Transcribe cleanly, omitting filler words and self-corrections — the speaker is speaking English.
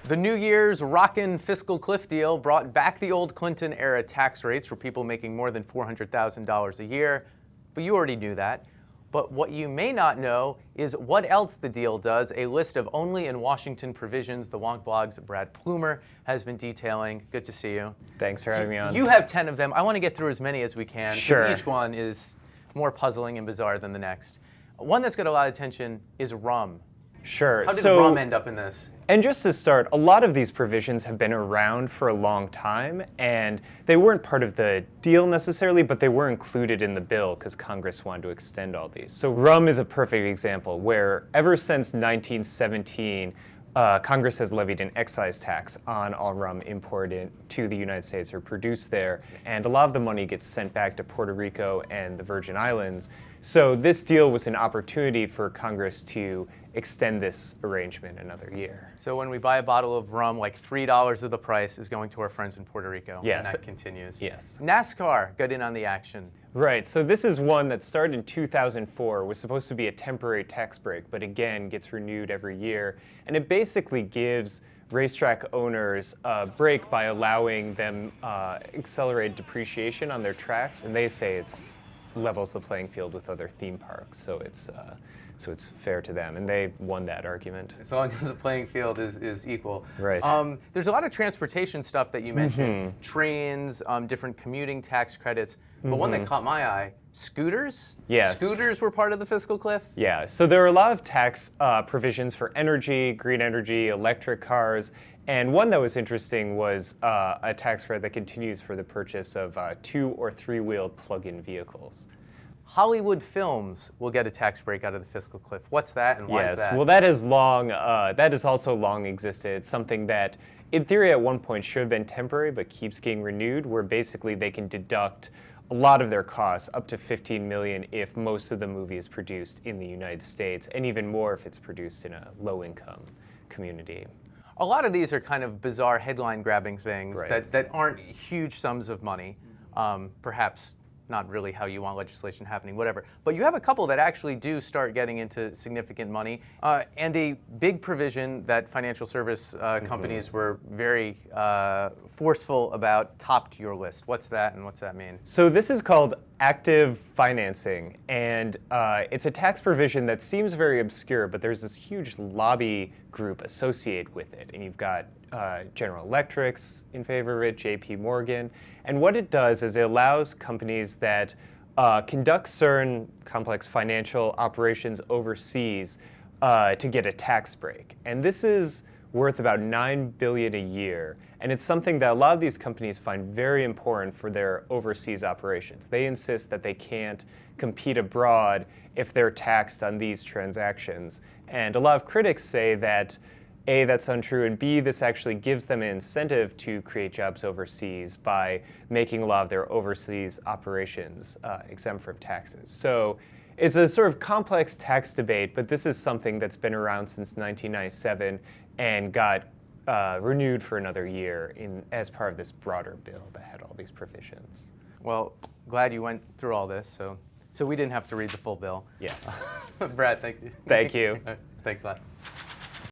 The New Year's rockin' fiscal cliff deal brought back the old Clinton-era tax rates for people making more than $400,000 a year, but you already knew that. But what you may not know is what else the deal does. A list of only in Washington provisions the WonkBlog's Brad Plumer has been detailing. Good to see you. Thanks for having me on. You have 10 of them. I want to get through as many as we can, because Sure. each one is more puzzling and bizarre than the next. One that's got a lot of attention is rum. Sure. How did rum end up in this? And just to start, a lot of these provisions have been around for a long time, and they weren't part of the deal necessarily, but they were included in the bill because Congress wanted to extend all these. So rum is a perfect example where ever since 1917, Congress has levied an excise tax on all rum imported to the United States or produced there, and a lot of the money gets sent back to Puerto Rico and the Virgin Islands. So this deal was an opportunity for Congress to extend this arrangement another year. So when we buy a bottle of rum, like $3 of the price is going to our friends in Puerto Rico. Yes. And that continues. Yes. Nascar got in on the action. Right, so this is one that started in 2004, was supposed to be a temporary tax break, but again gets renewed every year. And it basically gives racetrack owners a break by allowing them accelerated depreciation on their tracks, and they say it's levels the playing field with other theme parks, so it's fair to them, and they won that argument. As long as the playing field is equal. Right. There's a lot of transportation stuff that you mentioned, trains, different commuting tax credits, but one that caught my eye, scooters? Yes. Scooters were part of the fiscal cliff? Yeah, so there are a lot of tax provisions for energy, green energy, electric cars, and one that was interesting was a tax credit that continues for the purchase of 2- or 3-wheeled plug-in vehicles. Hollywood films will get a tax break out of the fiscal cliff. What's that, and why is that? Yes, well, that is long. That has also long existed. It's something that, in theory, at one point should have been temporary, but keeps getting renewed, where basically they can deduct a lot of their costs, up to $15 million, if most of the movie is produced in the United States, and even more if it's produced in a low-income community. A lot of these are kind of bizarre headline-grabbing things Right. that aren't huge sums of money, perhaps not really how you want legislation happening, whatever. But you have a couple that actually do start getting into significant money, and a big provision that financial service companies were very forceful about topped your list. What's that, and what's that mean? So this is called active financing, and it's a tax provision that seems very obscure, but there's this huge lobby group associated with it, and you've got General Electric's in favor of it, JP Morgan, and what it does is it allows companies that conduct certain complex financial operations overseas to get a tax break. And this is worth about $9 billion a year, and it's something that a lot of these companies find very important for their overseas operations. They insist that they can't compete abroad if they're taxed on these transactions, and a lot of critics say that A, that's untrue, and B, this actually gives them an incentive to create jobs overseas by making a lot of their overseas operations exempt from taxes. So it's a sort of complex tax debate, but this is something that's been around since 1997 and got renewed for another year as part of this broader bill that had all these provisions. Well, glad you went through all this, so we didn't have to read the full bill. Yes. Brad, thank you. Thank you. Thanks a lot.